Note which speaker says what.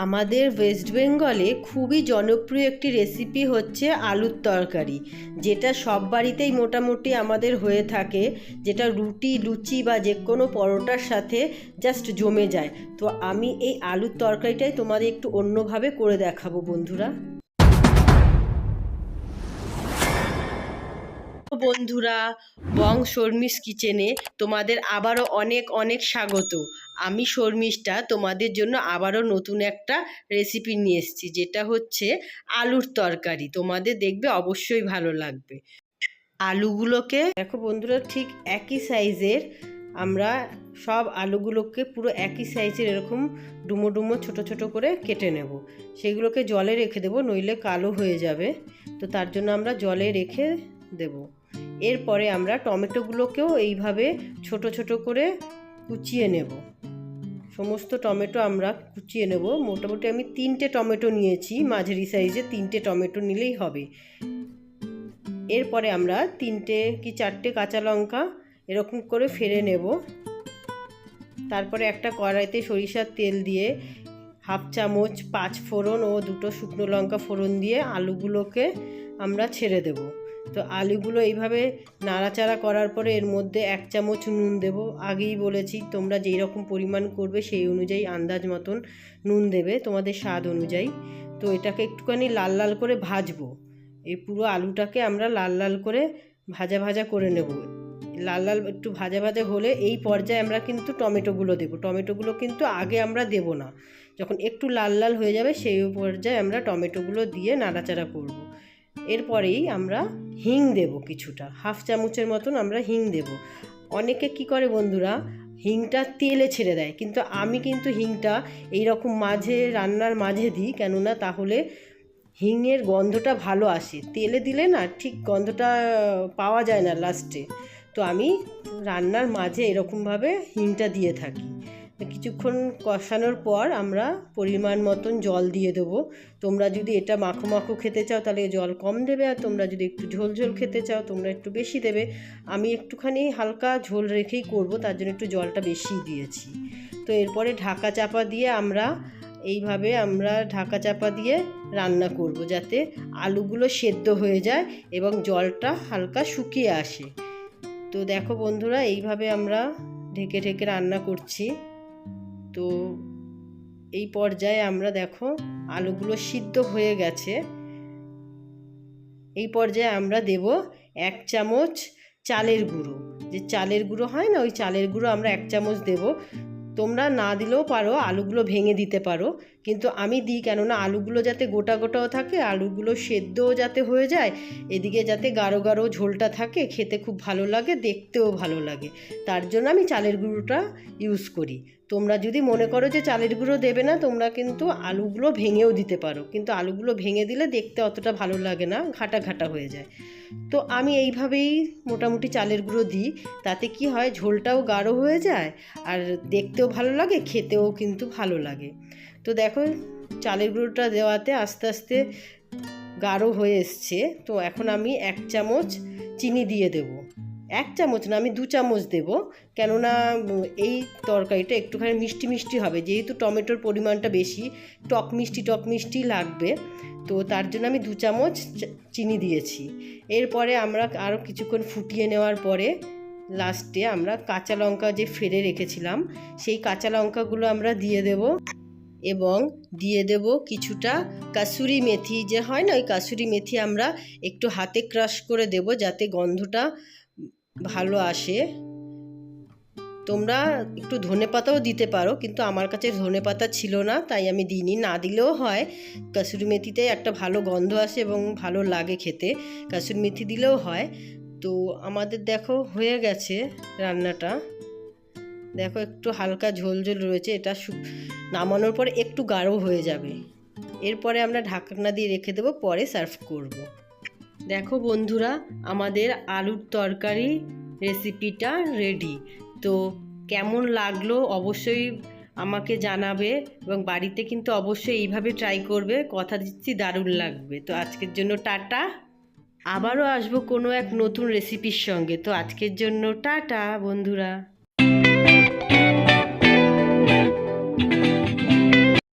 Speaker 1: আমাদের ওয়েস্ট বেঙ্গলে খুবই জনপ্রিয় একটি রেসিপি হচ্ছে আলুর তরকারি, যেটা সব বাড়িতেই মোটামুটি আমাদের হয়ে থাকে, যেটা রুটি লুচি বা যে কোনো পরোটার সাথে জাস্ট জমে যায়। তো আমি এই আলুর তরকারিটাই তোমাদের একটু অন্যভাবে করে দেখাবো বন্ধুরা। বন্ধুরা, বং শর্মিস কিচেনে তোমাদের আবারও অনেক অনেক স্বাগত। আমি শর্মিষ্ঠা তোমাদের জন্য আবারও নতুন একটা রেসিপি নিয়ে এসেছি, যেটা হচ্ছে আলুর তরকারি। তোমাদের দেখবে অবশ্যই ভালো লাগবে। আলুগুলোকে দেখো বন্ধুরা, ঠিক একই সাইজের আমরা সব আলুগুলোকে পুরো একই সাইজের এরকম ডুমো ডুমো ছোটো ছোটো করে কেটে নেব। সেগুলোকে জলে রেখে দেবো, নইলে কালো হয়ে যাবে। তো তার জন্য আমরা জলে রেখে দেব। এরপরে আমরা টমেটোগুলোকেও এইভাবে ছোট ছোট করে কুচিয়ে নেব। সমস্ত টমেটো আমরা কুচিয়ে নেব। মোটামুটি আমি 3টে টমেটো নিয়েছি, মাঝারি সাইজে 3টে টমেটো নিলেই হবে। এরপরে আমরা 3টে কি 4টে কাঁচা লঙ্কা এরকম করে ফেলে নেব। তারপরে একটা কড়াইতে সরিষার তেল দিয়ে 1/2 চামচ 5 ফোড়ন ও 2টো শুকনো লঙ্কা ফোড়ন দিয়ে আলুগুলোকে আমরা ছেড়ে দেব। তো আলুগুলো এইভাবে নাড়াচাড়া করার পরে এর মধ্যে 1 চামচ নুন দেব। আগেই বলেছি, তোমরা যেই রকম পরিমাণ করবে সেই অনুযায়ী আন্দাজ মতন নুন দেবে, তোমাদের স্বাদ অনুযায়ী। তো এটাকে একটুখানি লাল লাল করে ভাজবো। এই পুরো আলুটাকে আমরা লাল লাল করে ভাজা ভাজা করে নেব। লাল লাল একটু ভাজা ভাজা হলে এই পর্যায়ে আমরা কিন্তু টমেটোগুলো দেবো। টমেটোগুলো কিন্তু আগে আমরা দেব না, যখন একটু লাল লাল হয়ে যাবে সেই পর্যায়ে আমরা টমেটোগুলো দিয়ে নাড়াচাড়া করব। এরপরেই আমরা হিং দেব, কিছুটা 1/2 চামচের মতন আমরা হিং দেব। অনেকে কি করে বন্ধুরা, হিংটা তেলে ছেড়ে দেয়, কিন্তু আমি কিন্তু হিংটা এইরকম মাঝে রান্নার মাঝে দিই, কেননা তাহলে হিংয়ের গন্ধটা ভালো আসে। তেলে দিলে না ঠিক গন্ধটা পাওয়া যায় না লাস্টে। তো আমি রান্নার মাঝে এরকমভাবে হিংটা দিয়ে থাকি। কিছুক্ষণ কষানোর পর আমরা পরিমাণ মতন জল দিয়ে দেবো। তোমরা যদি এটা মাখো মাখো খেতে চাও তাহলে জল কম দেবে, আর তোমরা যদি একটু ঝোল ঝোল খেতে চাও তোমরা একটু বেশি দেবে। আমি একটুখানি হালকা ঝোল রেখেই করব, তার জন্য একটু জলটা বেশি দিয়েছি। তো এরপরে ঢাকা চাপা দিয়ে আমরা ঢাকা চাপা দিয়ে রান্না করব, যাতে আলুগুলো সেদ্ধ হয়ে যায় এবং জলটা হালকা শুকিয়ে আসে। তো দেখো বন্ধুরা, এইভাবে আমরা ঢেকে ঢেকে রান্না করছি। তো এই পর্যায়ে আমরা দেখো আলুগুলো সিদ্ধ হয়ে গেছে। এই পর্যায়ে আমরা দেব 1 চামচ চালের গুঁড়ো। যে চালের গুঁড়ো হয় না, ওই চালের গুঁড়ো আমরা 1 চামচ দেব। তোমরা না দিলেও পারো, আলুগুলো ভেঙে দিতে পারো, কিন্তু আমি দিই কেননা আলুগুলো যাতে গোটা গোটাও থাকে, আলুগুলো সেদ্ধও যাতে হয়ে যায়, এদিকে যাতে গাঢ় গাঢ় ঝোলটা থাকে, খেতে খুব ভালো লাগে, দেখতেও ভালো লাগে। তার জন্য আমি চালের গুঁড়োটা ইউজ করি। তোমরা যদি মনে করো যে চালের গুঁড়ো দেবে না, তোমরা কিন্তু আলুগুলো ভেঙেও দিতে পারো, কিন্তু আলুগুলো ভেঙে দিলে দেখতে অতটা ভালো লাগে না, ঘাটা ঘাটা হয়ে যায়। তো আমি এইভাবেই মোটামুটি চালের গুঁড়ো দিই। তাতে কি হয়, ঝোলটাও গাঢ় হয়ে যায়, আর দেখতেও ভালো লাগে, খেতেও কিন্তু ভালো লাগে। তো দেখো চালের গুঁড়োটা দেওয়াতে আস্তে আস্তে গাঢ় হয়ে এসছে। তো এখন আমি 1 চামচ চিনি দিয়ে দেব। 1 চামচ না, আমি 2 চামচ দেব, কেননা এই তরকারিটা একটুখানি মিষ্টি মিষ্টি হবে, যেহেতু টমেটোর পরিমাণটা বেশি, টক মিষ্টি লাগবে। তো তার জন্য আমি 2 চামচ চিনি দিয়েছি। এরপরে আমরা আরও কিছুক্ষণ ফুটিয়ে নেওয়ার পরে লাস্টে আমরা কাঁচা লঙ্কা যে ফেলে রেখেছিলাম, সেই কাঁচা লঙ্কাগুলো আমরা দিয়ে দেব, এবং দিয়ে দেব কিছুটা কাসুরি মেথি যে হয় না, ওই কাসুরি মেথি আমরা একটু হাতে ক্রাশ করে দেব, যাতে গন্ধটা ভালো আসে। তোমরা একটু ধনেপাতাও দিতে পারো, কিন্তু আমার কাছে ধনেপাতা ছিল না, তাই আমি দিইনি। না দিলেও হয়, কাসুরি মেথিতে একটা ভালো গন্ধ আসে এবং ভালো লাগে খেতে, কাসুরি মেথি দিলেও হয়। তো আমাদের দেখো হয়ে গেছে রান্নাটা। দেখো একটু হালকা ঝোল ঝোল রয়েছে, এটা নামানোর পরে একটু গাঢ় হয়ে যাবে। এরপরে আমরা ঢাকনা দিয়ে রেখে দেবো, পরে সার্ভ করব। দেখো বন্ধুরা, আমাদের আলুর তরকারি রেসিপিটা রেডি। তো কেমন লাগলো অবশ্যই আমাকে জানাবে, এবং বাড়িতে কিন্তু অবশ্যই এইভাবে ট্রাই করবে, কথা দিচ্ছি দারুণ লাগবে। তো আজকের জন্য টাটা, আবারও আসবো কোনো এক নতুন রেসিপির সঙ্গে। তো আজকের জন্য টাটা বন্ধুরা।